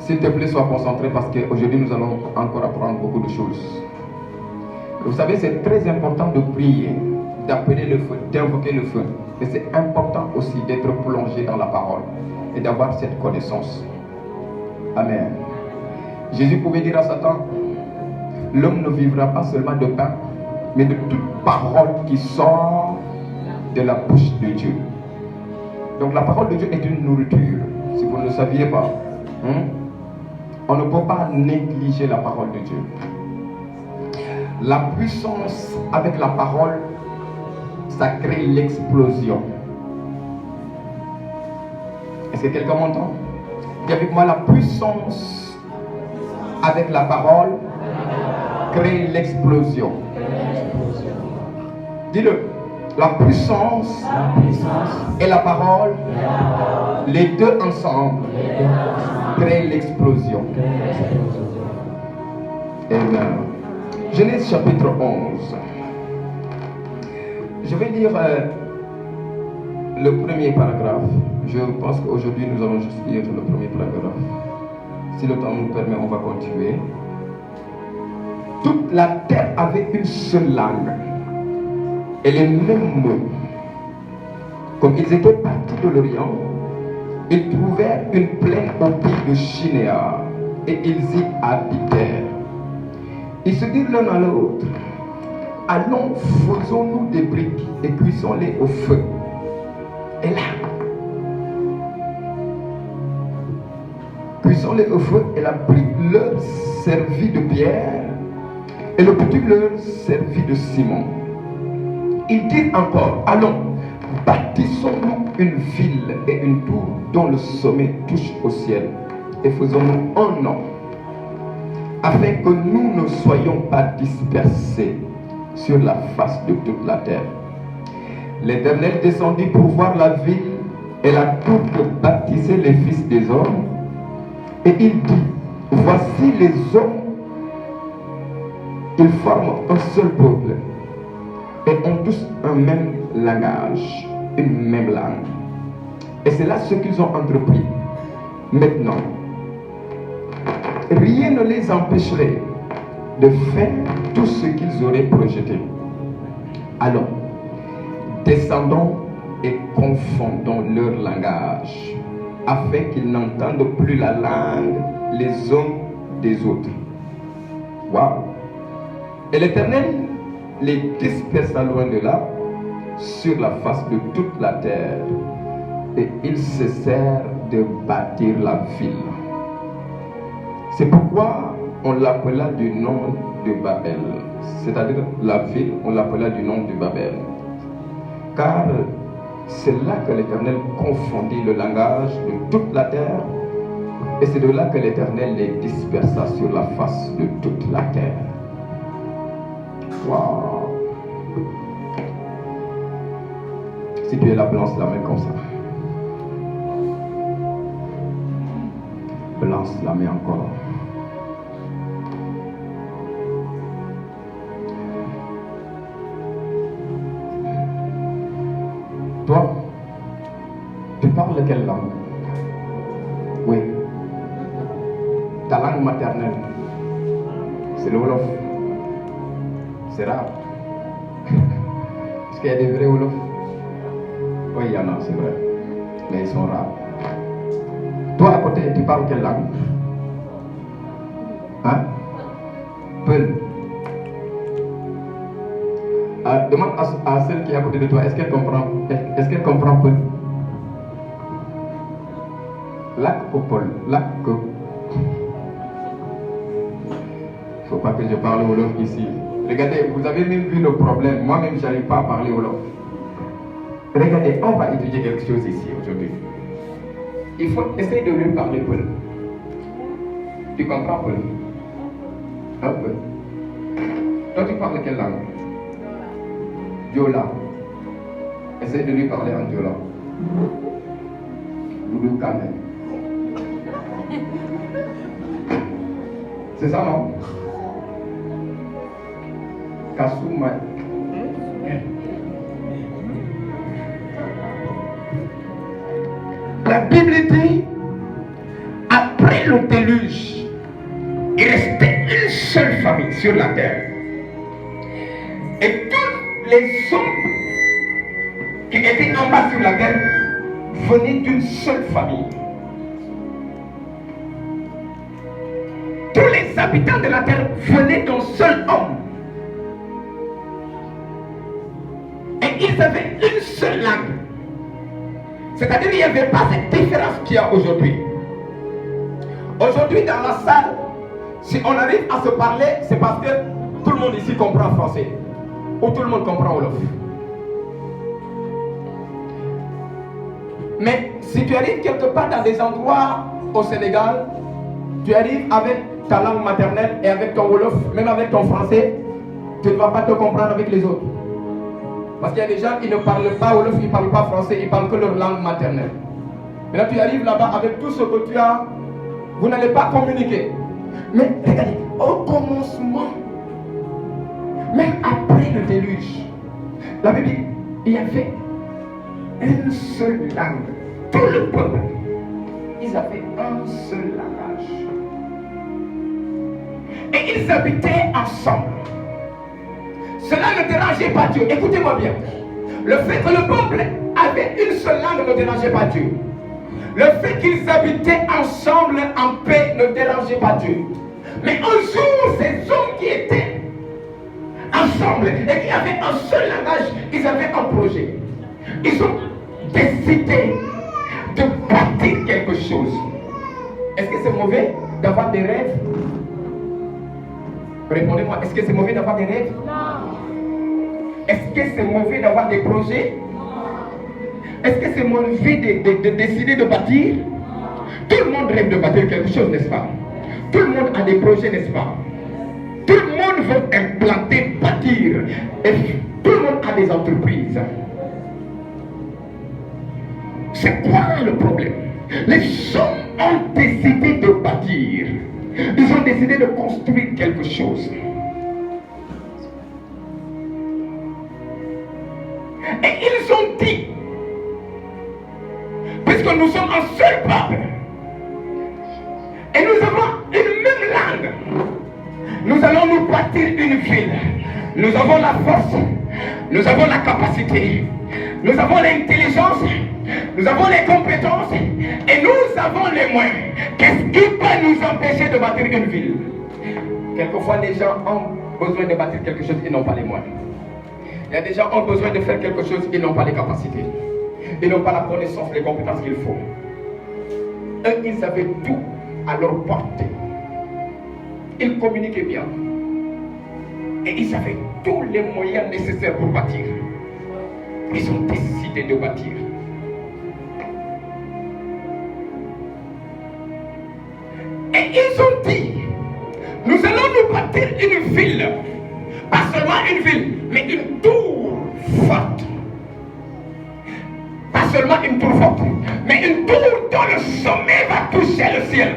S'il te plaît, sois concentré parce qu'aujourd'hui nous allons encore apprendre beaucoup de choses. Vous savez, c'est très important de prier, d'appeler le feu, d'invoquer le feu. Mais c'est important aussi d'être plongé dans la parole et d'avoir cette connaissance. Amen. Jésus pouvait dire à Satan, l'homme ne vivra pas seulement de pain, mais de toute parole qui sort de la bouche de Dieu. Donc la parole de Dieu est une nourriture, si vous ne le saviez pas. On ne peut pas négliger la parole de Dieu. La puissance avec la parole, ça crée l'explosion. Est-ce que quelqu'un m'entend? Dis avec moi, la puissance avec la parole crée l'explosion. Dis-le. La puissance et la parole, les deux ensemble, créent l'explosion. Amen. Genèse chapitre 11. Je vais lire le premier paragraphe. Je pense qu'aujourd'hui nous allons juste lire le premier paragraphe. Si le temps nous permet, on va continuer. Toute la terre avait une seule langue et les mêmes mots. Comme ils étaient partis de l'Orient, ils trouvèrent une plaine au pays de Shinéar et ils y habitèrent. Ils se dirent l'un à l'autre, allons, faisons-nous des briques et cuisons-les au feu. Et là, cuisons-les au feu, et la brique leur servit de pierre et le petit leur servit de ciment. Ils dirent encore, allons, bâtissons-nous une ville et une tour dont le sommet touche au ciel, et faisons-nous un nom, afin que nous ne soyons pas dispersés sur la face de toute la terre. L'Éternel descendit pour voir la ville et la tour que bâtissaient les fils des hommes, et il dit, voici les hommes, ils forment un seul peuple et ont tous un même langage, une même langue. Et c'est là ce qu'ils ont entrepris. Maintenant, rien ne les empêcherait de faire tout ce qu'ils auraient projeté. Allons, descendons et confondons leur langage, afin qu'ils n'entendent plus la langue les uns des autres. Waouh! Et l'Éternel les dispersa loin de là, sur la face de toute la terre, et ils cessèrent de bâtir la ville. C'est pourquoi on l'appela du nom de Babel, c'est-à-dire la ville, on l'appela du nom de Babel. Car c'est là que l'Éternel confondit le langage de toute la terre, et c'est de là que l'Éternel les dispersa sur la face de toute la terre. Wow. Si tu es là, balance la main comme ça. Balance la main encore. Toi, tu parles quelle langue? Oui. Ta langue maternelle, c'est le Wolof. C'est rare. Est-ce qu'il y a des vrais Wolof? Oui, il y en a, c'est vrai. Mais ils sont rares. Toi, à côté, tu parles quelle langue? Hein? Peul. Demande à celle qui est à côté de toi, est-ce qu'elle comprend Peul? Lac ou Paul? Lac. Il ne faut pas que je parle Wolof ici. Regardez, vous avez même vu le problème. Moi-même, je n'arrive pas à parler Wolof. Regardez, on va étudier quelque chose ici aujourd'hui. Il faut essayer de lui parler Paul. Tu comprends Paul? Un peu. Toi, tu parles quelle langue? Diola. Essaye de lui parler en Diola. Doudou Kane. C'est ça, non? Kassouma. La Bible dit, après le déluge, il restait une seule famille sur la terre. Et tous les hommes qui étaient en bas sur la terre venaient d'une seule famille. Tous les habitants de la terre venaient d'un seul homme. Et ils avaient une seule langue. C'est-à-dire qu'il n'y avait pas cette différence qu'il y a aujourd'hui. Aujourd'hui, dans la salle, si on arrive à se parler, c'est parce que tout le monde ici comprend français. Ou tout le monde comprend wolof. Mais si tu arrives quelque part dans des endroits au Sénégal, tu arrives avec ta langue maternelle et avec ton wolof, même avec ton français, tu ne vas pas te comprendre avec les autres. Parce qu'il y a des gens qui ne parlent pas wolof, ils ne parlent pas français, ils parlent que leur langue maternelle. Maintenant tu arrives là-bas avec tout ce que tu as, vous n'allez pas communiquer. Mais regardez, au commencement, même après le déluge, la Bible dit, il y avait une seule langue. Tout le peuple, ils avaient un seul langage. Et ils habitaient ensemble. Cela ne dérangeait pas Dieu. Écoutez-moi bien. Le fait que le peuple avait une seule langue ne dérangeait pas Dieu. Le fait qu'ils habitaient ensemble en paix ne dérangeait pas Dieu. Mais un jour, ces hommes qui étaient ensemble et qui avaient un seul langage, ils avaient un projet. Ils ont décidé de bâtir quelque chose. Est-ce que c'est mauvais d'avoir des rêves? Répondez-moi, est-ce que c'est mauvais d'avoir des rêves? Non. Est-ce que c'est mauvais d'avoir des projets? Non. Est-ce que c'est mauvais de décider de bâtir? Non. Tout le monde rêve de bâtir quelque chose, n'est-ce pas? Tout le monde a des projets, n'est-ce pas? Tout le monde veut implanter, bâtir. Et tout le monde a des entreprises. C'est quoi le problème? Les hommes ont décidé de bâtir. Ils ont décidé de construire quelque chose. Et ils ont dit, puisque nous sommes un seul peuple, et nous avons une même langue, nous allons nous bâtir une ville. Nous avons la force, nous avons la capacité, nous avons l'intelligence, nous avons les compétences et nous avons les moyens. Qu'est-ce qui peut nous empêcher de bâtir une ville? Quelquefois, les gens ont besoin de bâtir quelque chose, ils n'ont pas les moyens. Il y a des gens qui ont besoin de faire quelque chose, ils n'ont pas les capacités. Ils n'ont pas la connaissance, les compétences qu'il faut. Eux, ils avaient tout à leur portée. Ils communiquaient bien. Et ils avaient tous les moyens nécessaires pour bâtir. Ils ont décidé de bâtir. Et ils ont dit, nous allons nous bâtir une ville. Pas seulement une ville, mais une tour forte. Pas seulement une tour forte, mais une tour dont le sommet va toucher le ciel.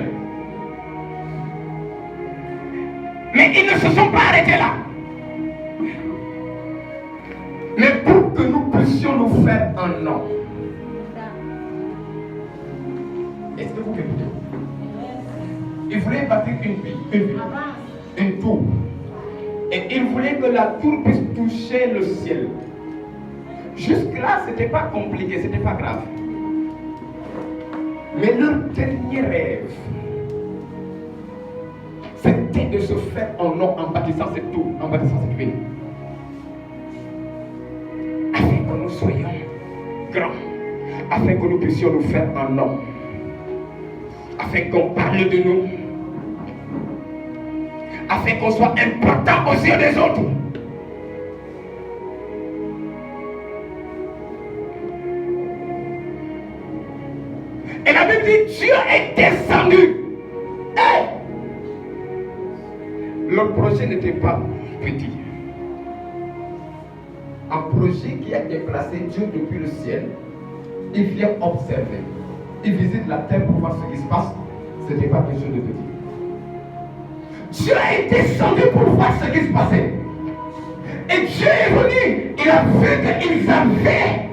Mais ils ne se sont pas arrêtés là. Mais pour que nous puissions nous faire un nom. Est-ce que vous m'écoutez? Ils voulaient bâtir une tour. Et ils voulaient que la tour puisse toucher le ciel. Jusque-là, ce n'était pas compliqué, ce n'était pas grave. Mais leur dernier rêve, c'était de se faire un nom en bâtissant cette tour, en bâtissant cette ville. Afin que nous soyons grands, afin que nous puissions nous faire un nom, afin qu'on parle de nous, afin qu'on soit important aux yeux des autres. Et la Bible dit, Dieu est descendu. Hey! Le projet n'était pas petit. Un projet qui a déplacé Dieu depuis le ciel. Il vient observer. Il visite la terre pour voir ce qui se passe. Ce n'était pas quelque chose de petit. Dieu est descendu pour voir ce qui se passait. Et Dieu est venu. Il a vu qu'ils avaient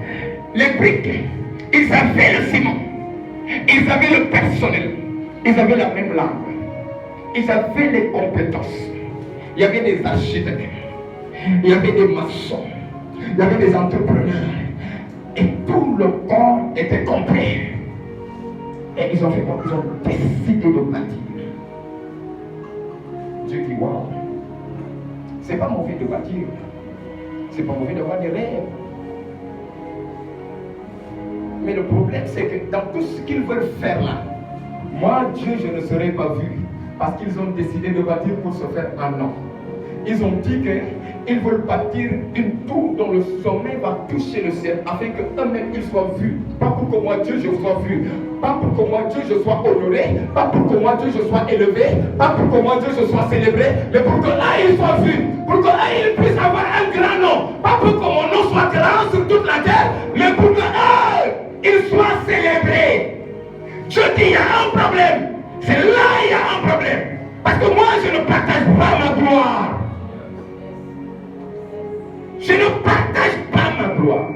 les briques. Ils avaient le ciment. Ils avaient le personnel. Ils avaient la même langue. Ils avaient les compétences. Il y avait des architectes. Il y avait des maçons. Il y avait des entrepreneurs. Et tout le corps était complet. Et ils ont fait quoi? Ils ont décidé de bâtir. Dieu dit, waouh. C'est pas mauvais de bâtir. C'est pas mauvais d'avoir des rêves. Mais le problème, c'est que dans tout ce qu'ils veulent faire là, moi, Dieu, je ne serai pas vu. Parce qu'ils ont décidé de bâtir pour se faire un nom. Ils ont dit qu'ils veulent bâtir une tour dont le sommet va toucher le ciel afin qu'eux-mêmes ils soient vus. Pas pour que moi Dieu je sois vu, pas pour que moi Dieu je sois honoré, pas pour que moi Dieu je sois élevé, pas pour que moi Dieu je sois célébré, mais pour que là il soit vu, pour que là il puisse avoir un grand nom. Pas pour que mon nom soit grand sur toute la terre, mais pour que là il soit célébré. Je dis il y a un problème. C'est là il y a un problème. Parce que moi je ne partage pas ma gloire. Je ne partage pas ma gloire.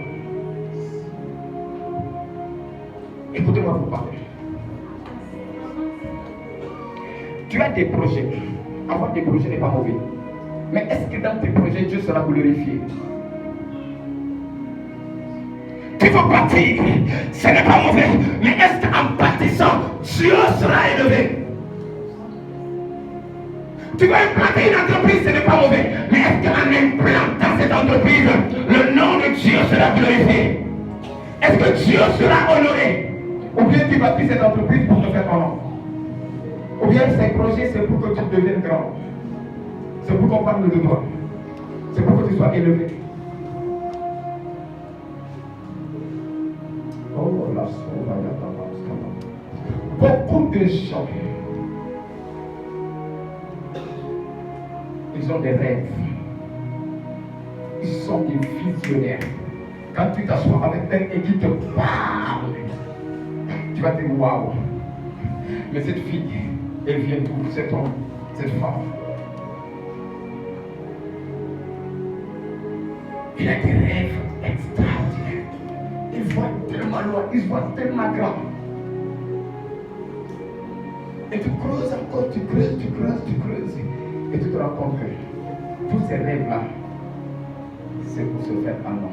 Écoutez-moi vous parler. Tu as des projets. Avoir des projets n'est pas mauvais. Mais est-ce que dans tes projets, Dieu sera glorifié? Tu veux bâtir, ce n'est pas mauvais. Mais est-ce qu'en bâtissant, Dieu sera élevé? Tu veux implanter une entreprise, ce n'est pas mauvais. Mais est-ce qu'en implantant cette entreprise, le nom de Dieu sera glorifié? Est-ce que Dieu sera honoré? Ou bien tu bâtis cette entreprise pour te faire ton nom? Ou bien ces projets, c'est pour que tu deviennes grand. C'est pour qu'on parle de toi. C'est pour que tu sois élevé. Oh, la beaucoup de gens, ils ont des rêves. Ils sont des visionnaires. Quand tu t'assois avec un et qui te parle, tu vas te dire waouh. Mais cette fille, elle vient d'où? Cet homme, cette femme. Il a des rêves extraordinaires. Il voit tellement loin, il voit tellement grand. Et tu creuses encore, tu creuses. Et tu te rends compte que tous ces rêves-là, c'est pour se faire un nom.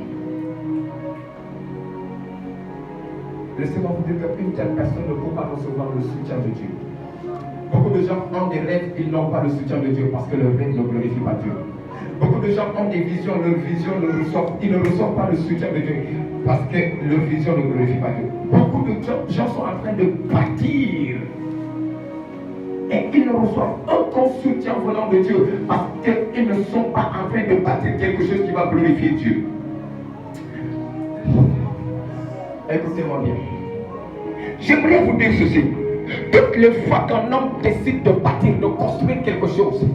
Laissez-moi vous dire qu'une telle personne ne peut pas recevoir le soutien de Dieu. Beaucoup de gens ont des rêves, ils n'ont pas le soutien de Dieu parce que leur rêve ne glorifie pas Dieu. Beaucoup de gens ont des visions, leurs visions ils ne reçoivent pas le soutien de Dieu parce que leur vision ne glorifie pas Dieu. Beaucoup de gens sont en train de bâtir et ils ne reçoivent aucun soutien venant de Dieu parce qu'ils ne sont pas en train de bâtir quelque chose qui va glorifier Dieu. Écoutez-moi bien. J'aimerais vous dire ceci. Toutes les fois qu'un homme décide de bâtir, de construire quelque chose,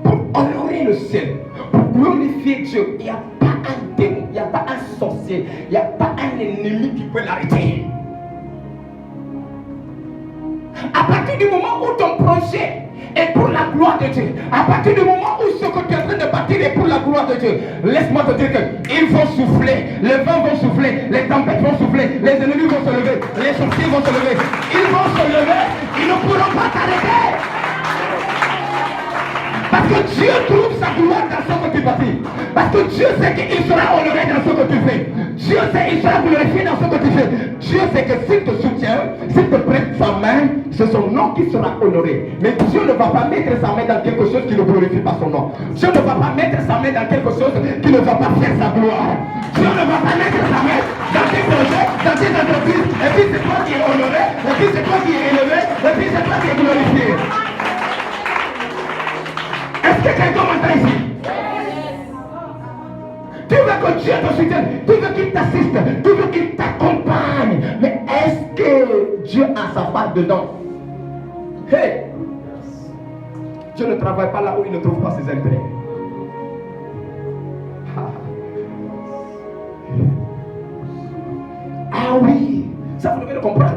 pour honorer le ciel, pour glorifier Dieu, il n'y a pas un démon, il n'y a pas un sorcier, il n'y a pas un ennemi qui peut l'arrêter. À partir du moment où ton projet est pour la gloire de Dieu, à partir du moment où ce que tu es en train de bâtir est pour la gloire de Dieu, laisse-moi te dire qu'ils vont souffler, les vents vont souffler, les tempêtes vont souffler, les ennemis vont se lever, les sorciers vont se lever, ils vont se lever, ils ne pourront pas t'arrêter. Parce que Dieu trouve sa gloire dans ce que tu bâtis. Parce que Dieu sait qu'il sera honoré dans ce que tu fais. Dieu sait qu'il sera glorifié dans ce que tu fais. Dieu sait que s'il te soutient, s'il te prête sa main, c'est son nom qui sera honoré. Mais Dieu ne va pas mettre sa main dans quelque chose qui ne glorifie pas son nom. Dieu ne va pas mettre sa main dans quelque chose qui ne va pas faire sa gloire. Dieu ne va pas mettre sa main dans tes projets, dans tes entreprises. Et puis c'est toi qui es honoré, et puis c'est toi qui es élevé, et puis c'est toi qui es glorifié. Est-ce que quelqu'un m'entend ici? Tu veux que Dieu te soutienne, tu veux qu'il t'assiste, tu veux qu'il t'accompagne. Mais est-ce que Dieu a sa part dedans? Hey! Dieu ne travaille pas là où il ne trouve pas ses intérêts. Ah oui, ça vous devez le comprendre.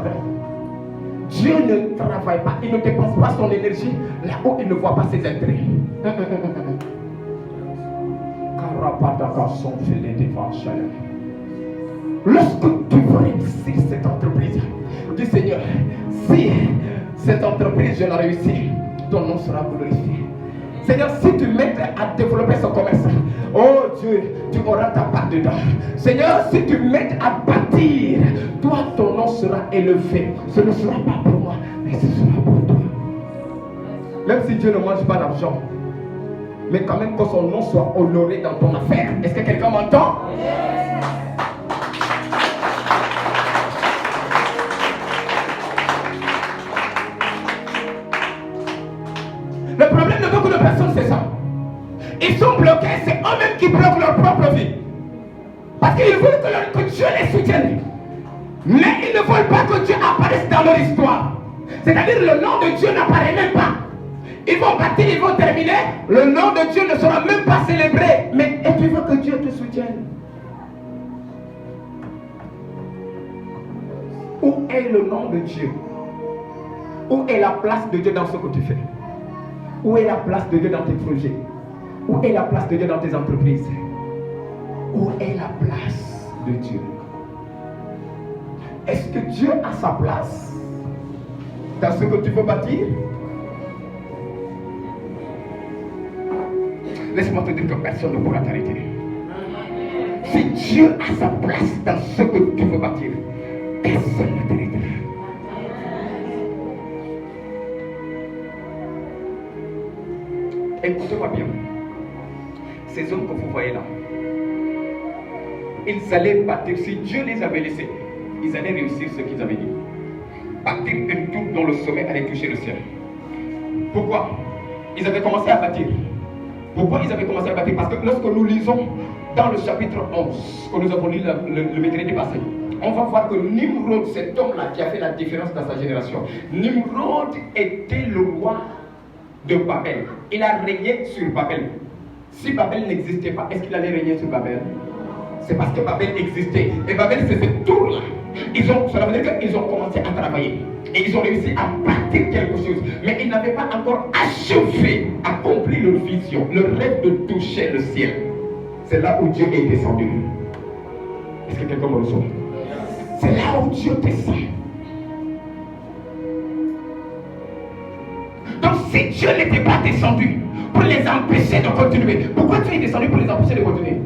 Dieu ne travaille pas, il ne dépense pas son énergie là où il ne voit pas ses intérêts. Lorsque tu veux réussir cette entreprise, dis Seigneur, si cette entreprise, je la réussis, ton nom sera glorifié. Seigneur, si tu m'aides à développer ce commerce, oh Dieu, tu auras ta part dedans. Seigneur, si tu m'aides à bâtir, toi, ton nom sera élevé. Ce ne sera pas pour moi, mais ce sera pour toi. Même si Dieu ne mange pas d'argent, mais quand même que son nom soit honoré dans ton affaire. Est-ce que quelqu'un m'entend? Le problème de beaucoup de personnes, c'est ça. Ils sont bloqués, c'est eux-mêmes qui bloquent leur propre vie. Parce qu'ils veulent que Dieu les soutienne. Mais ils ne veulent pas que Dieu apparaisse dans leur histoire. C'est-à-dire le nom de Dieu n'apparaît même pas. Ils vont partir, ils vont terminer. Le nom de Dieu ne sera même pas célébré. Mais et tu veux que Dieu te soutienne? Où est le nom de Dieu? Où est la place de Dieu dans ce que tu fais? Où est la place de Dieu dans tes projets? Où est la place de Dieu dans tes entreprises? Où est la place de Dieu? Est-ce que Dieu a sa place dans ce que tu veux bâtir? Laisse-moi te dire que personne ne pourra t'arrêter. Si Dieu a sa place dans ce que tu veux bâtir, personne ne t'arrêtera. Écoutez-moi bien. Ces hommes que vous voyez là, ils allaient bâtir, si Dieu les avait laissés, ils allaient réussir ce qu'ils avaient dit. Bâtir une tour dont le sommet allait toucher le ciel. Pourquoi? Ils avaient commencé à bâtir. Pourquoi ils avaient commencé à bâtir? Parce que lorsque nous lisons dans le chapitre 11, que nous avons lu le mercredi passé, on va voir que Nimrod, cet homme-là qui a fait la différence dans sa génération, Nimrod était le roi de Babel. Il a régné sur Babel. Si Babel n'existait pas, est-ce qu'il allait régner sur Babel? C'est parce que Babel existait. Et Babel, c'est cette tour-là. Cela veut dire qu'ils ont commencé à travailler. Et ils ont réussi à bâtir quelque chose. Mais ils n'avaient pas encore achevé, accompli leur vision, le rêve de toucher le ciel. C'est là où Dieu est descendu. Est-ce que quelqu'un me reçoit? C'est là où Dieu descend. Donc si Dieu n'était pas descendu pour les empêcher de continuer, pourquoi Dieu est descendu pour les empêcher de continuer?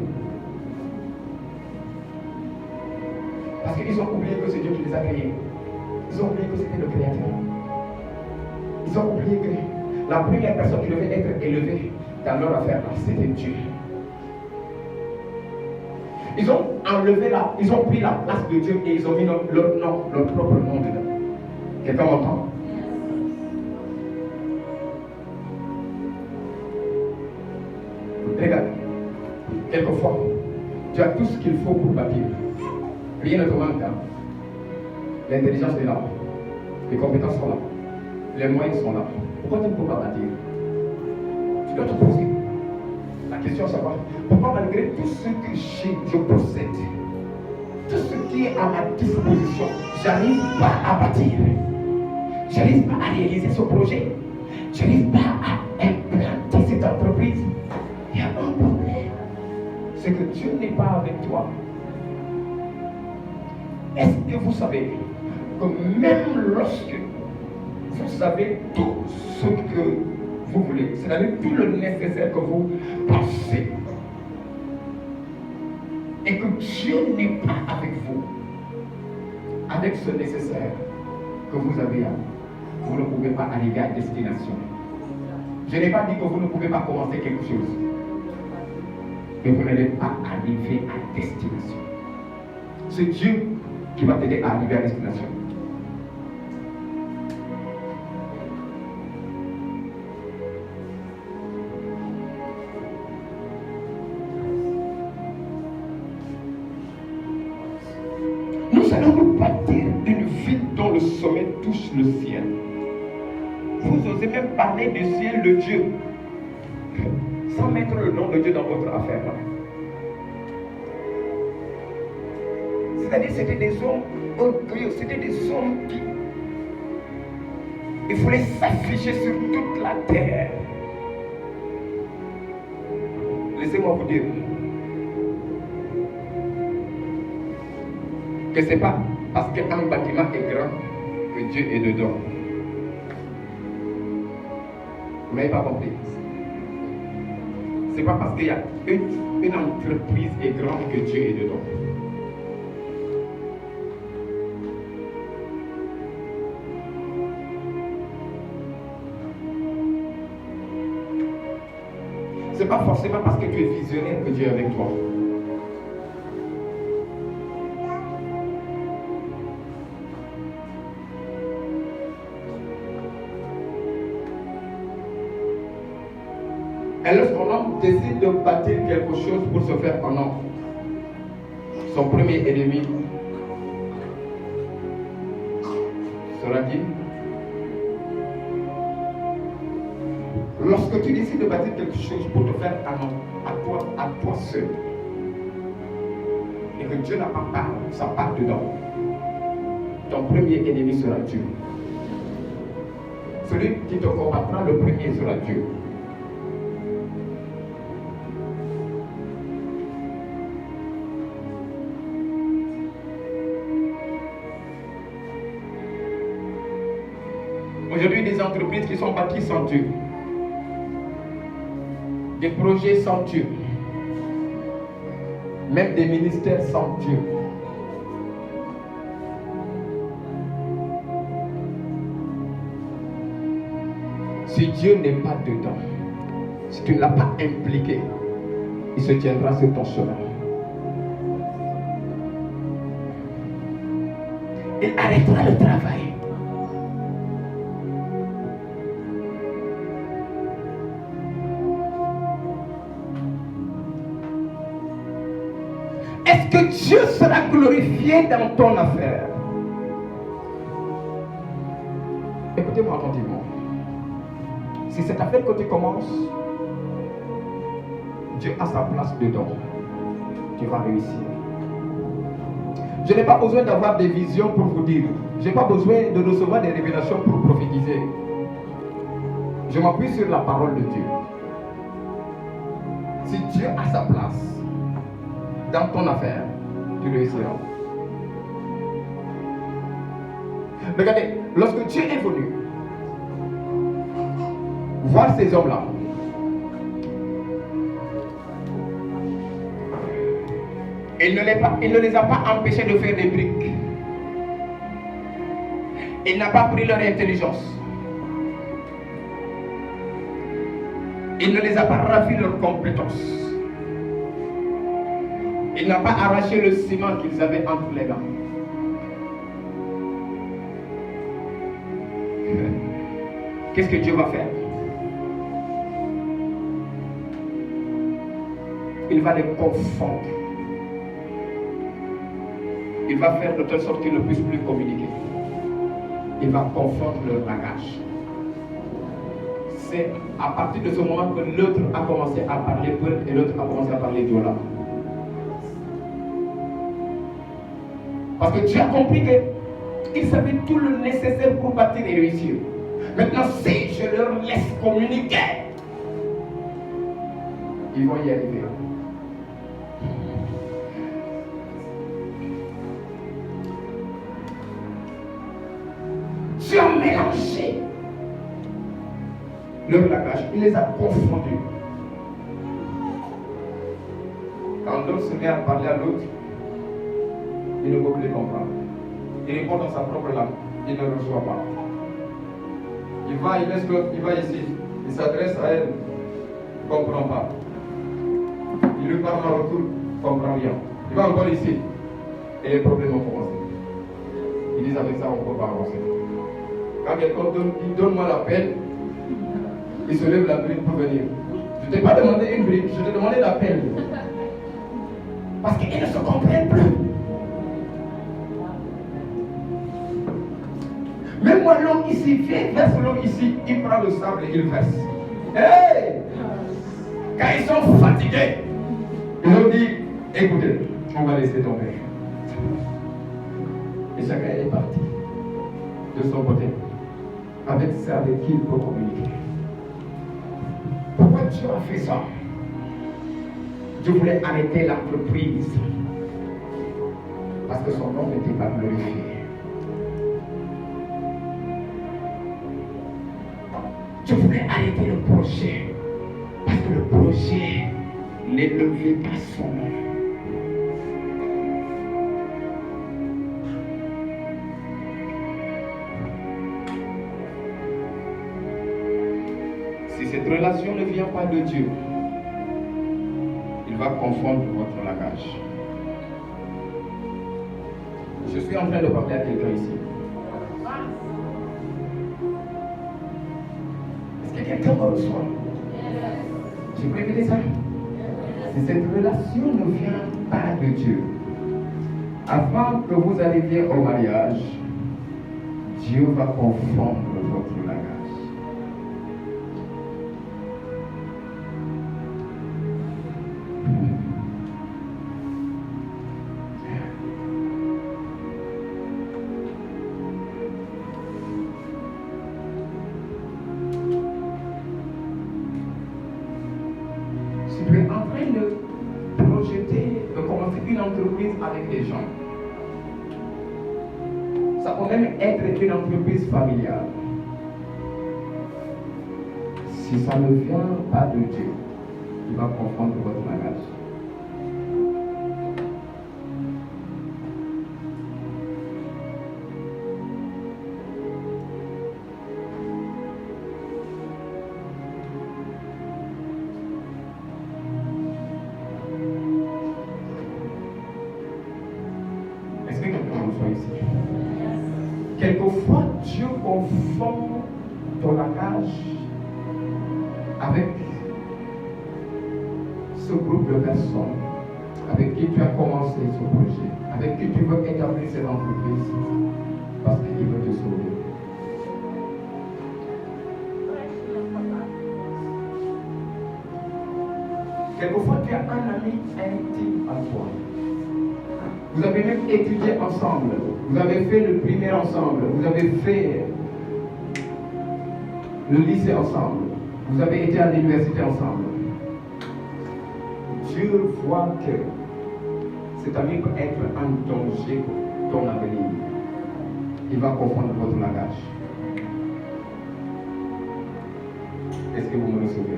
Parce qu'ils ont oublié que c'est Dieu qui les a créés. Ils ont oublié que c'était le Créateur. Ils ont oublié que la première personne qui devait être élevée dans leur affaire, c'était Dieu. Ils ont enlevé ils ont pris la place de Dieu et ils ont mis leur nom, leur propre nom dedans. Quelqu'un m'entend? Regarde, quelquefois, tu as tout ce qu'il faut pour bâtir. Rien ne te manque. L'intelligence est là. Les compétences sont là. Les moyens sont là. Pourquoi tu ne peux pas bâtir? Tu dois te poser la question, savoir pourquoi malgré tout ce que je possède, tout ce qui est à ma disposition, j'arrive pas à bâtir. J'arrive pas à réaliser ce projet. J'arrive pas à implanter cette entreprise. Il y a un problème. C'est que Dieu n'est pas avec toi. Est-ce que vous savez que même lorsque vous savez tout ce que vous voulez, c'est-à-dire tout le nécessaire que vous pensez, et que Dieu n'est pas avec vous, avec ce nécessaire que vous avez, vous ne pouvez pas arriver à destination. Je n'ai pas dit que vous ne pouvez pas commencer quelque chose, mais vous n'allez pas arriver à destination. C'est Dieu qui va t'aider à arriver à destination. Nous allons nous bâtir une ville dont le sommet touche le ciel. Vous osez même parler du ciel de Dieu sans mettre le nom de Dieu dans votre affaire. C'est-à-dire c'était des hommes orgueilleux, c'était des hommes qui il voulaient s'afficher sur toute la terre. Laissez-moi vous dire que ce n'est pas parce qu'un bâtiment est grand que Dieu est dedans. Vous n'avez pas compris. C'est pas parce qu'il y a une entreprise est grande que Dieu est dedans. C'est pas forcément parce que tu es visionnaire que Dieu est avec toi. Et lorsqu'un homme décide de bâtir quelque chose pour se faire un homme, son premier ennemi sera qui? Lorsque tu décides de bâtir quelque chose pour te faire un homme, à toi seul, et que Dieu n'a pas sa part dedans, ton premier ennemi sera Dieu. Celui qui te combattra le premier sera Dieu. Aujourd'hui, des entreprises qui sont bâties sans Dieu, des projets sans Dieu, même des ministères sans Dieu. Si Dieu n'est pas dedans, si tu ne l'as pas impliqué, il se tiendra sur ton chemin. Il arrêtera le travail. Est-ce que Dieu sera glorifié dans ton affaire? Écoutez-moi attentivement. Si cette affaire que tu commences, Dieu a sa place dedans, tu vas réussir. Je n'ai pas besoin d'avoir des visions pour vous dire. Je n'ai pas besoin de recevoir des révélations pour prophétiser. Je m'appuie sur la parole de Dieu. Si Dieu a sa place dans ton affaire, tu réussiras. Regardez, lorsque Dieu est venu voir ces hommes-là, il ne les a pas empêchés de faire des briques. Il n'a pas pris leur intelligence. Il ne les a pas ravi leurs compétences. Il n'a pas arraché le ciment qu'ils avaient entre les mains. Qu'est-ce que Dieu va faire? Il va les confondre. Il va faire de telle sorte qu'ils ne puissent plus communiquer. Il va confondre leur langage. C'est à partir de ce moment que l'autre a commencé à parler Peul et l'autre a commencé à parler Diola. Parce que Dieu a compris qu'il savait tout le nécessaire pour bâtir et réussir. Maintenant, si je leur laisse communiquer, ils vont y arriver. Dieu a mélangé leur langage, il les a confondus. Quand l'autre se met à parler à l'autre, il ne peut plus comprendre. Il répond dans sa propre langue, il ne reçoit pas. Il va, il laisse l'autre, il va ici, il s'adresse à elle, il ne comprend pas. Il lui parle en retour, il ne comprend rien. Il va encore ici, et les problèmes vont commencer. Ils disent avec ça, on ne peut pas avancer. Quand quelqu'un donne-moi la peine, il se lève la brique pour venir. Je ne t'ai pas demandé une brique, je t'ai demandé la peine. Parce qu'ils ne se comprennent plus. Même moi, l'homme ici, viens, verse l'eau ici, il prend le sable et il verse. Hey! Quand ils sont fatigués, ils ont dit, écoutez, on va laisser tomber. Et chacun est parti de son côté, avec ça avec qui il peut communiquer. Pourquoi Dieu a fait ça? Dieu voulait arrêter l'entreprise parce que son nom n'était pas glorifié. Je voulais arrêter le projet. Parce que le projet n'élevait pas son nom. Si cette relation ne vient pas de Dieu, il va confondre votre langage. Je suis en train de parler à quelqu'un ici. Est-ce que quelqu'un me reçoit? J'ai prévu ça. Si cette relation ne vient pas de Dieu, avant que vous arriviez au mariage, Dieu va confondre votre langage. Tu es en train de projeter, de commencer une entreprise avec des gens. Ça peut même être une entreprise familiale. Si ça ne vient pas de Dieu, il va confondre votre langage. Quelquefois, Dieu confond ton langage avec ce groupe de personnes avec qui tu as commencé ce projet, avec qui tu veux établir cette entreprise, parce qu'il veut te sauver. Quelquefois, tu as un ami intime à toi. Vous avez même étudié ensemble. Vous avez fait le primaire ensemble. Vous avez fait le lycée ensemble. Vous avez été à l'université ensemble. Dieu voit que cet ami peut être un danger pour ton avenir. Il va confondre votre langage. Est-ce que vous me recevez?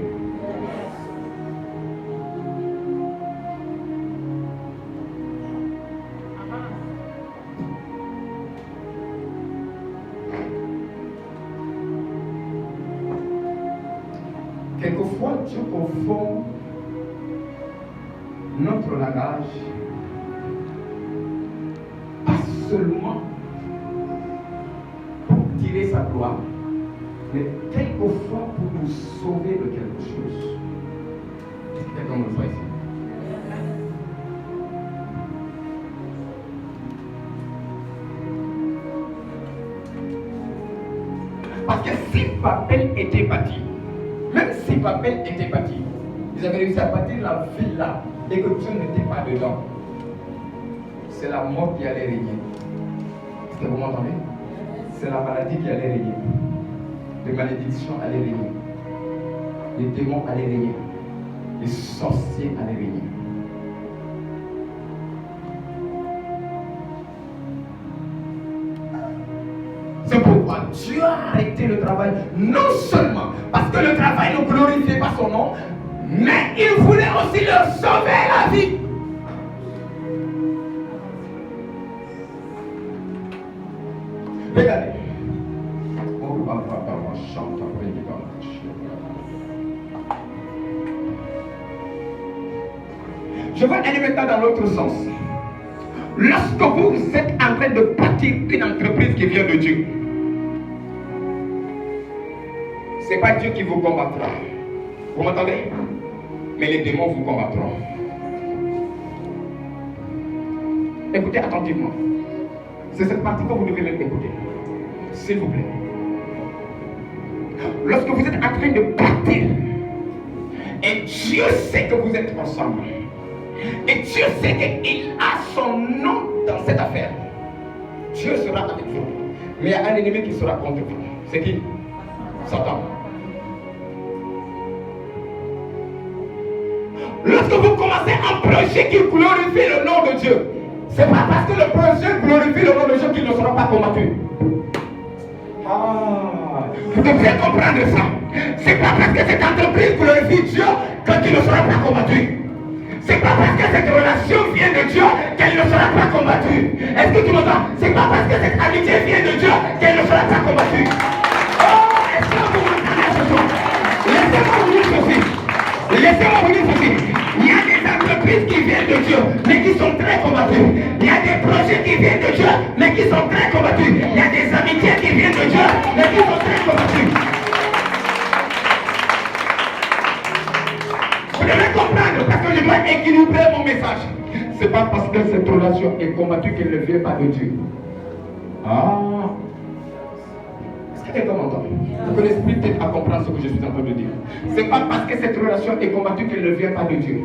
Quelquefois, Dieu confond notre langage, pas seulement pour tirer sa gloire, mais quelquefois pour nous sauver de quelque chose. Quelqu'un me le voit ici. Parce que si Babel était bâti, même si Babel était bâti, ils avaient réussi à bâtir la ville là et que Dieu n'était pas dedans, c'est la mort qui allait régner. Est-ce que vous m'entendez? C'est la maladie qui allait régner. Les malédictions allaient régner. Les démons allaient régner. Les sorciers allaient régner. C'est pourquoi Dieu a arrêté le travail, non seulement parce que le travail ne glorifiait pas son nom, mais il voulait aussi leur sauver la vie. Regardez. Je vais aller maintenant dans l'autre sens. Lorsque vous êtes en train de bâtir une entreprise qui vient de Dieu, ce n'est pas Dieu qui vous combattra. Vous m'entendez? Mais les démons vous combattront. Écoutez attentivement. C'est cette partie que vous devez même écouter. S'il vous plaît. Lorsque vous êtes en train de bâtir, et Dieu sait que vous êtes ensemble, et Dieu sait qu'il a son nom dans cette affaire, Dieu sera avec vous. Mais il y a un ennemi qui sera contre vous. C'est qui? Satan. Lorsque vous commencez un projet qui glorifie le nom de Dieu, c'est pas parce que le projet glorifie le nom de Dieu qu'il ne sera pas combattu. Ah. Vous devez comprendre ça. C'est pas parce que cette entreprise glorifie Dieu qu'il ne sera pas combattu. C'est pas parce que cette relation vient de Dieu qu'elle ne sera pas combattue. Est-ce que tu m'entends? C'est pas parce que cette amitié vient de Dieu qu'elle ne sera pas combattue. Oh, est-ce que vous m'entendez ce soir? Laissez-moi vous dire ceci. Laissez-moi vous dire ceci. Il y a des entreprises qui viennent de Dieu, mais qui sont très combattues. Il y a des projets qui viennent de Dieu, mais qui sont très combattus. Il y a des amitiés qui viennent de Dieu, mais qui sont très combattues. Vous devez comprendre, parce que je dois équilibrer mon message. C'est pas parce que cette relation est combattue qu'elle ne vient pas de Dieu. Ah. Est-ce que quelqu'un m'entend? Pour que l'esprit t'aide à comprendre ce que je suis en train de dire. C'est pas parce que cette relation est combattue qu'elle ne vient pas de Dieu.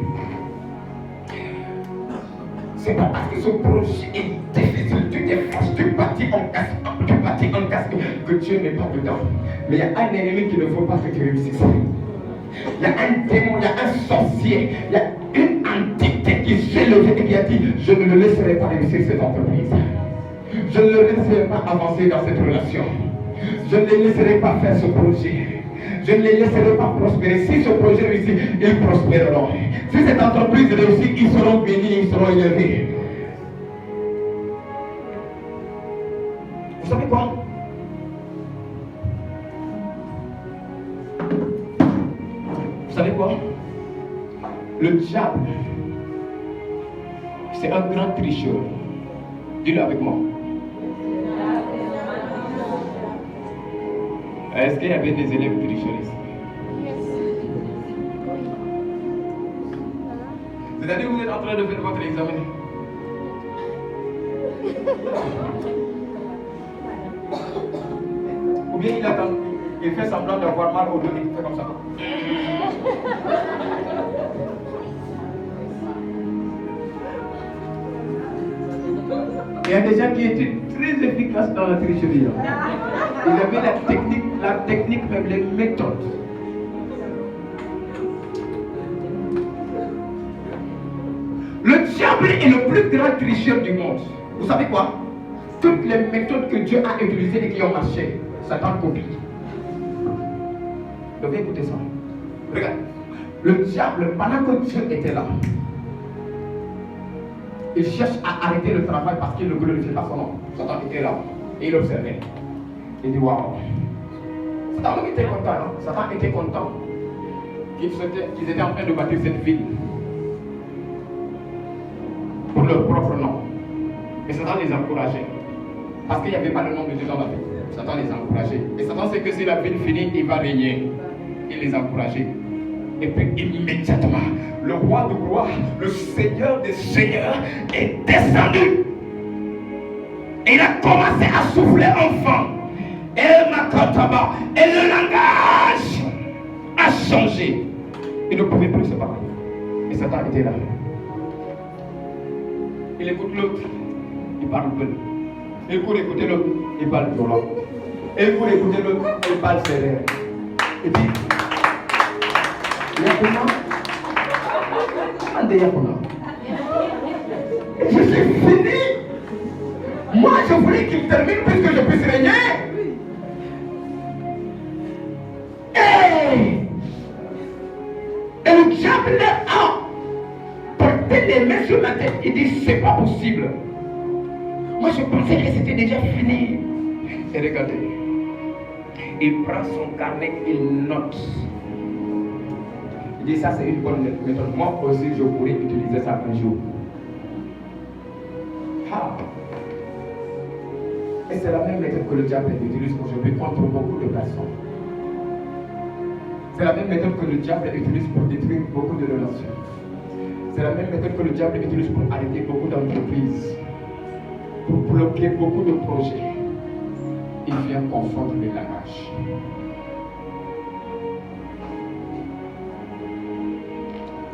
C'est pas parce que ce projet est difficile, tu t'efforces, tu bâtis en casque, que Dieu n'est pas dedans. Mais il y a un ennemi qui ne veut pas que tu réussisses. Il y a un démon, il y a un sorcier, il y a une entité qui s'est levée et qui a dit: je ne le laisserai pas réussir cette entreprise. Je ne le laisserai pas avancer dans cette relation. Je ne les laisserai pas faire ce projet. Je ne les laisserai pas prospérer. Si ce projet réussit, ils prospéreront. Si cette entreprise réussit, ils seront bénis, ils seront élevés. Vous savez quoi? Vous savez quoi? Le diable, c'est un grand tricheur. Dis-le avec moi. Est-ce qu'il y avait des élèves tricheurs ici? C'est-à-dire que vous êtes en train de faire votre examen. Ou bien il attend, il fait semblant d'avoir mal au dos et il fait comme ça. Il y a des gens qui étaient très efficaces dans la tricherie. Ils avaient la technique, même les méthodes. Le diable est le plus grand tricheur du monde. Vous savez quoi? Toutes les méthodes que Dieu a utilisées et qui ont marché, Satan copie. Vous devez écouter ça. Regarde. Le diable, pendant que Dieu était là, il cherche à arrêter le travail parce qu'il ne glorifiait pas son nom. Satan était là et il observait. Il dit: waouh. Satan était content, non? Satan était content qu'ils étaient en train de bâtir cette ville pour leur propre nom. Et Satan les encourageait. Parce qu'il n'y avait pas le nom de Dieu dans la ville. Satan les encourageait. Et Satan sait que si la ville finit, il va régner. Il les encourageait. Et puis immédiatement, le roi de gloire, le Seigneur des seigneurs est descendu. Et il a commencé à souffler en vent. Et le langage a changé. Il ne pouvait plus se parler. Et Satan était là. Il écoute l'autre, il parle peu. Il court écouter l'autre, il parle violent. Il court écouter l'autre, il parle sévère. Et puis, je suis fini. Moi, je voulais qu'il termine puisque je puisse régner. Et le diable a porté les mains sur la tête. Il dit: c'est pas possible. Moi, je pensais que c'était déjà fini. Et regardez, il prend son carnet, il note. Il dit: ça, c'est une bonne méthode. Moi aussi, je pourrais utiliser ça un jour. Ah. Et c'est la même méthode que le diable utilise aujourd'hui contre beaucoup de personnes. C'est la même méthode que le diable utilise pour détruire beaucoup de relations. C'est la même méthode que le diable utilise pour arrêter beaucoup d'entreprises, pour bloquer beaucoup de projets. Il vient confondre les langages.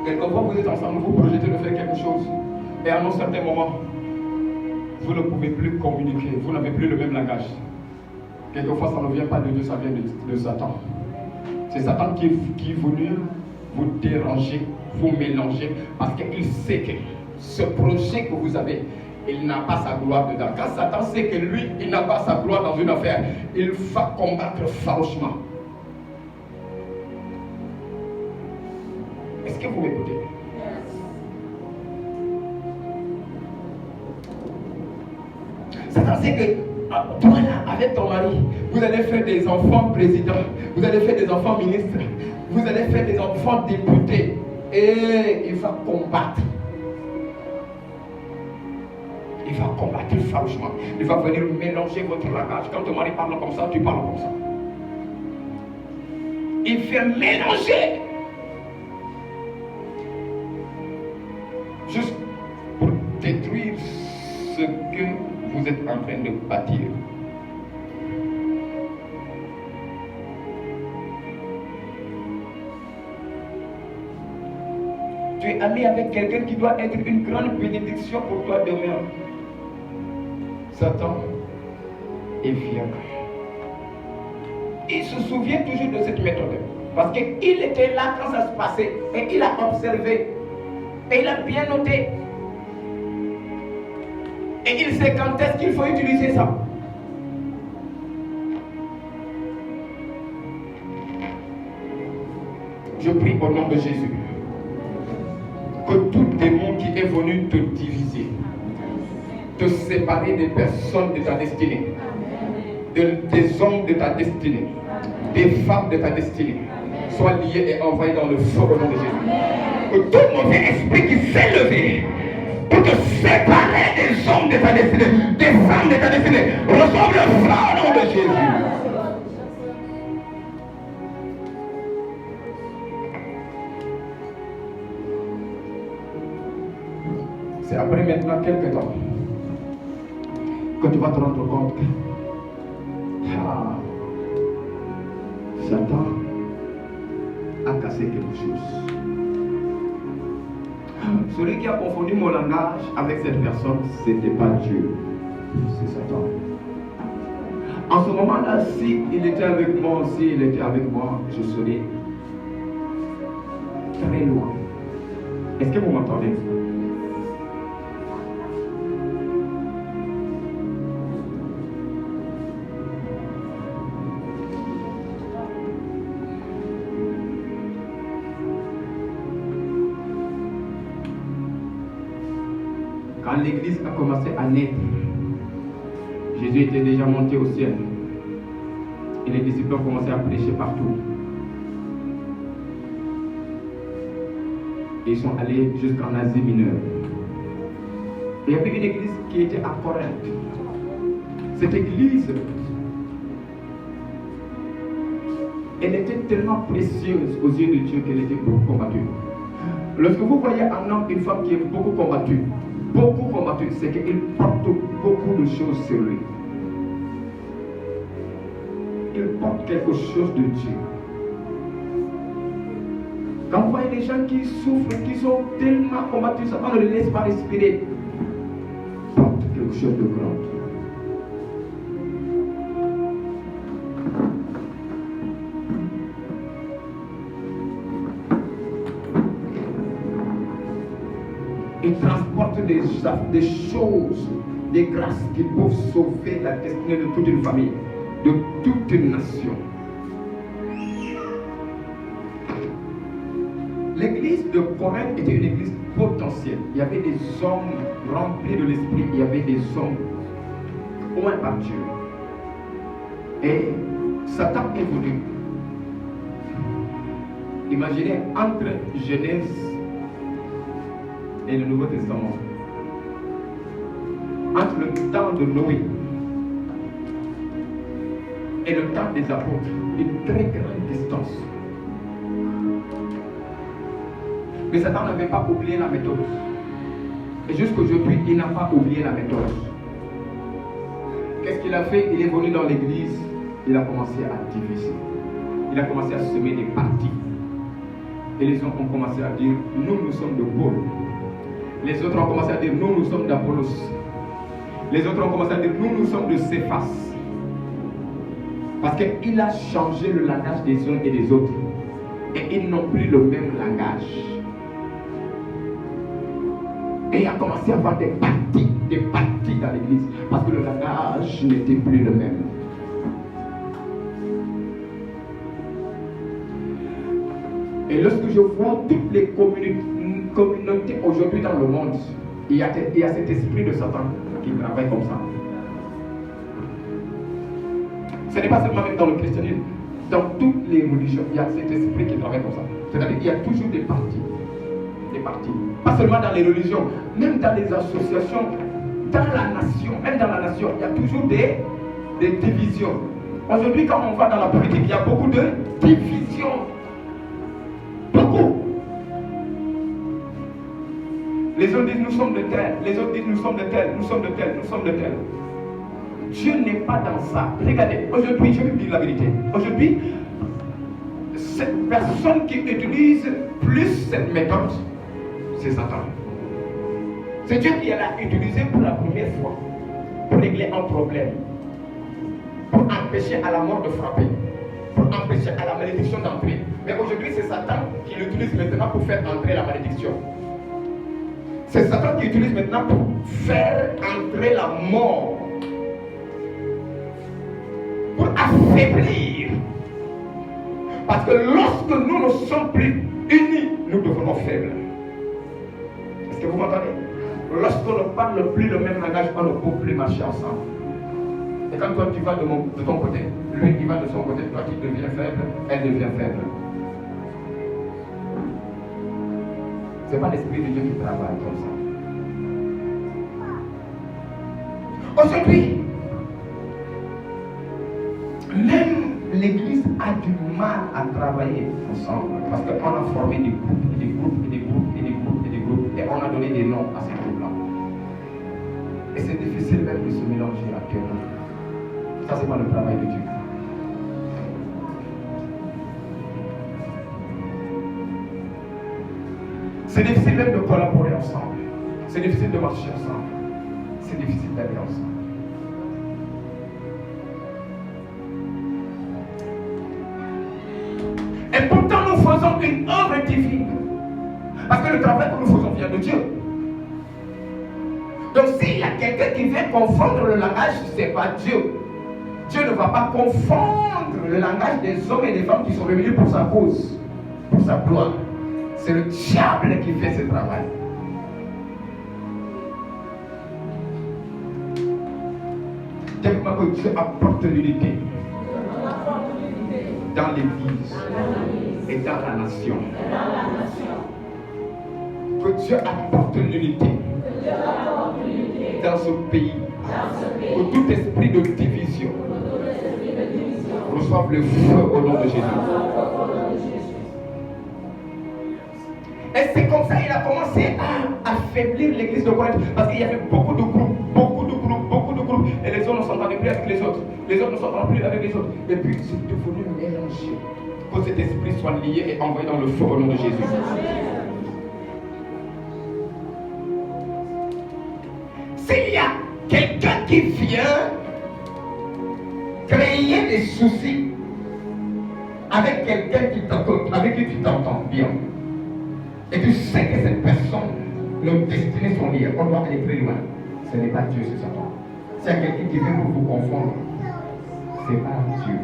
Quelquefois vous êtes ensemble, vous projetez de faire quelque chose, et à un certain moment, vous ne pouvez plus communiquer, vous n'avez plus le même langage. Quelquefois ça ne vient pas de Dieu, ça vient de Satan. C'est Satan qui est venu vous déranger, vous mélanger, parce qu'il sait que ce projet que vous avez il n'a pas sa gloire dedans. Quand Satan sait que lui, il n'a pas sa gloire dans une affaire, il va combattre farouchement. Est-ce que vous m'écoutez? Satan sait que toi là, avec ton mari, vous allez faire des enfants présidents, vous allez faire des enfants ministres, vous allez faire des enfants députés. Et il va combattre. Il va combattre farouchement. Il va venir mélanger votre langage. Quand ton mari parle comme ça, tu parles comme ça. Il fait mélanger. Juste pour détruire ce que vous êtes en train de bâtir. Tu es ami avec quelqu'un qui doit être une grande bénédiction pour toi demain. Satan est fier. Il se souvient toujours de cette méthode. Parce qu'il était là quand ça se passait. Et il a observé. Et il a bien noté. Et il sait quand est-ce qu'il faut utiliser ça. Je prie au nom de Jésus que tout démon qui est venu te diviser, te séparer des personnes de ta destinée, des hommes de ta destinée, des femmes de ta destinée, soit lié et envoyé dans le feu au nom de Jésus. Que tout mauvais esprit qui s'est levé pour te séparer des hommes de ta destinée, des femmes de ta destinée, reçoive le feu au nom de Jésus. C'est après maintenant quelques temps que tu vas te rendre compte que Satan a cassé quelque chose. Celui qui a confondu mon langage avec cette personne, ce n'était pas Dieu, c'est Satan. En ce moment-là, s'il était avec moi, s'il était avec moi, je serais très loin. Est-ce que vous m'entendez? Quand l'église a commencé à naître, Jésus était déjà monté au ciel. Et les disciples ont commencé à prêcher partout. Et ils sont allés jusqu'en Asie mineure. Et il y avait une église qui était à Corinthe. Cette église, elle était tellement précieuse aux yeux de Dieu qu'elle était beaucoup combattue. Lorsque vous voyez un homme, une femme qui est beaucoup combattu, c'est qu'il porte beaucoup de choses sur lui. Il porte quelque chose de Dieu. Quand vous voyez des gens qui souffrent, qui sont tellement combattus, Satan ne les laisse pas respirer. Il porte quelque chose de grand. Il transporte des choses, des grâces qui peuvent sauver la destinée de toute une famille, de toute une nation. L'église de Corinthe était une église potentielle. Il y avait des hommes remplis de l'esprit, il y avait des hommes oints par Dieu. Et Satan est venu. Imaginez entre Genèse et le Nouveau Testament, entre le temps de Noé et le temps des apôtres, une très grande distance. Mais Satan n'avait pas oublié la méthode. Et jusqu'aujourd'hui, il n'a pas oublié la méthode. Qu'est-ce qu'il a fait? Il est venu dans l'église, il a commencé à diviser. Il a commencé à semer des partis. Et les gens ont commencé à dire, nous sommes de Paul. Les autres ont commencé à dire, nous sommes d'Apollos. Les autres ont commencé à dire, nous sommes de Céphas. Parce qu'il a changé le langage des uns et des autres. Et ils n'ont plus le même langage. Et il a commencé à avoir des parties dans l'église. Parce que le langage n'était plus le même. Et lorsque je vois toutes les communautés aujourd'hui dans le monde, il y a cet esprit de Satan qui travaille comme ça. Ce n'est pas seulement même dans le christianisme. Dans toutes les religions, il y a cet esprit qui travaille comme ça. C'est-à-dire qu'il y a toujours des partis. Des partis. Pas seulement dans les religions, même dans les associations, dans la nation, même dans la nation, il y a toujours des divisions. Aujourd'hui, quand on va dans la politique, il y a beaucoup de divisions. Beaucoup. Les uns disent nous sommes de tel, les autres disent nous sommes de tel, nous sommes de tel, nous sommes de tel. Dieu n'est pas dans ça. Regardez, aujourd'hui, je vais vous dire la vérité. Aujourd'hui, cette personne qui utilise plus cette méthode, c'est Satan. C'est Dieu qui l'a utilisé pour la première fois pour régler un problème, pour empêcher à la mort de frapper, pour empêcher à la malédiction d'entrer. Mais aujourd'hui, c'est Satan qui l'utilise maintenant pour faire entrer la malédiction. C'est Satan qui utilise maintenant pour faire entrer la mort. Pour affaiblir. Parce que lorsque nous ne sommes plus unis, nous devenons faibles. Est-ce que vous m'entendez? Lorsqu'on ne parle plus le même langage, on ne peut plus marcher ensemble. Et quand toi tu vas de ton côté, lui il va de son côté, toi qui deviens faible, elle devient faible. Ce n'est pas l'Esprit de Dieu qui travaille comme ça. Aujourd'hui, même l'Église a du mal à travailler ensemble parce qu'on a formé des groupes, et des groupes, et des groupes, et des groupes, et des groupes, et on a donné des noms à ces groupes-là. Et c'est difficile même de se mélanger actuellement. Ça, c'est pas le travail de Dieu. C'est difficile même de collaborer ensemble. C'est difficile de marcher ensemble. C'est difficile d'aller ensemble. Et pourtant nous faisons une œuvre divine. Parce que le travail que nous faisons vient de Dieu. Donc s'il y a quelqu'un qui vient confondre le langage, ce n'est pas Dieu. Dieu ne va pas confondre le langage des hommes et des femmes qui sont réunis pour sa cause, pour sa gloire. C'est le diable qui fait ce travail. Tellement que Dieu apporte l'unité dans l'église et dans la nation. Que Dieu apporte l'unité dans ce pays. Que tout esprit de division reçoive le feu au nom de Jésus. Et c'est comme ça qu'il a commencé à affaiblir l'église de Corinthe. Parce qu'il y avait beaucoup de groupes. Et les uns ne s'entendaient plus avec les autres. Les autres ne s'entendaient plus avec les autres. Et puis c'est devenu mélangé. Que cet esprit soit lié et envoyé dans le feu au nom de Jésus. S'il y a quelqu'un qui vient créer des soucis avec quelqu'un avec qui tu t'entends bien, et tu sais que cette personne, nos destinées sont liées, on doit aller très loin. Ce n'est pas Dieu, c'est Satan. S'il y a quelqu'un qui vient pour vous confondre, ce n'est pas Dieu.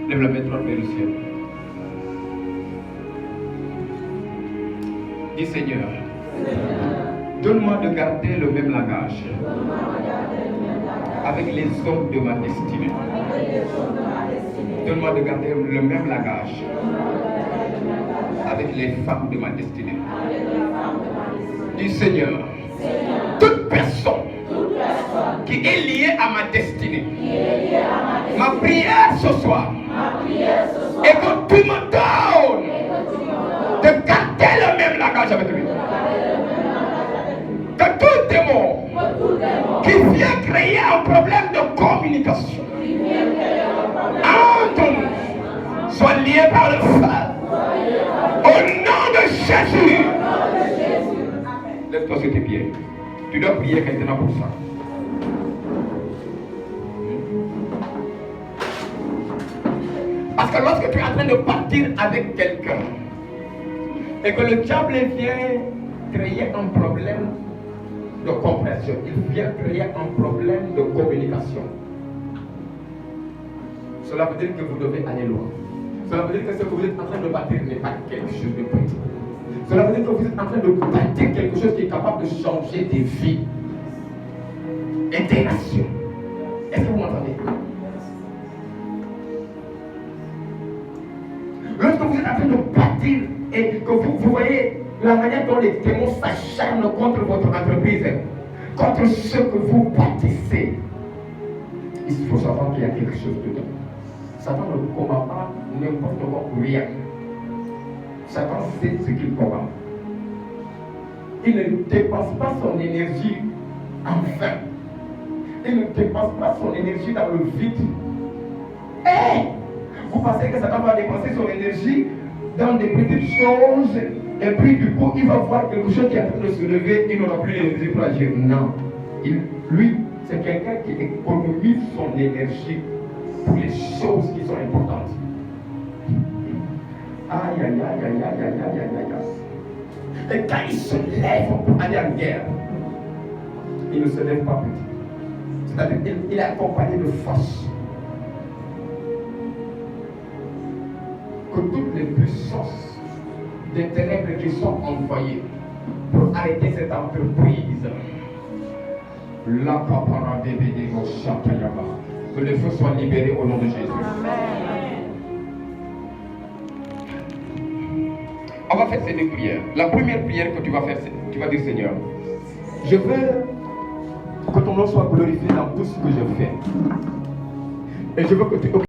Lève la main droite vers le ciel. Dis Seigneur, donne-moi de garder le même langage avec les hommes de ma destinée. Donne-moi de garder le même langage avec les femmes de ma destinée. Dis Seigneur, toute personne qui est liée à ma destinée, ma prière ce soir, et que tu me donnes de garder le même langage avec lui. Que tout démon qui vient créer un problème de communication entre nous soient liés par le feu. Au nom de Jésus. Lève-toi sur tes pieds. Tu dois prier maintenant pour ça. Parce que lorsque tu es en train de partir avec quelqu'un et que le diable vient créer un problème de compréhension, il vient créer un problème de communication, cela veut dire que vous devez aller loin. Cela veut dire que ce que vous êtes en train de bâtir n'est pas quelque chose de petit. Cela veut dire que vous êtes en train de bâtir quelque chose qui est capable de changer des vies et des nations. Est-ce que vous m'entendez? Lorsque vous êtes en train de bâtir et que vous voyez la manière dont les démons s'acharnent contre votre entreprise, contre ce que vous bâtissez, il faut savoir qu'il y a quelque chose dedans. Satan ne combat pas n'importe quoi, rien. Satan sait ce qu'il combat. Il ne dépense pas son énergie en vain. Il ne dépense pas son énergie dans le vide. Vous pensez que Satan va dépenser son énergie dans des petites choses et puis du coup il va voir quelque chose qui est en train de se lever, il n'aura plus l'énergie pour agir. Non. Lui, c'est quelqu'un qui économise son énergie pour les choses qui sont importantes. Aïe, aïe, aïe, aïe, aïe, aïe, aïe, aïe, aïe. Et quand il se lève pour aller en guerre, il ne se lève pas petit. C'est-à-dire qu'il est accompagné de force. Que toutes les puissances des ténèbres qui sont envoyées pour arrêter cette entreprise, que le feu soit libéré au nom de Jésus. Amen. On va faire ces deux prières. La première prière que tu vas faire, tu vas dire Seigneur, je veux que ton nom soit glorifié dans tout ce que je fais. Et je veux que tu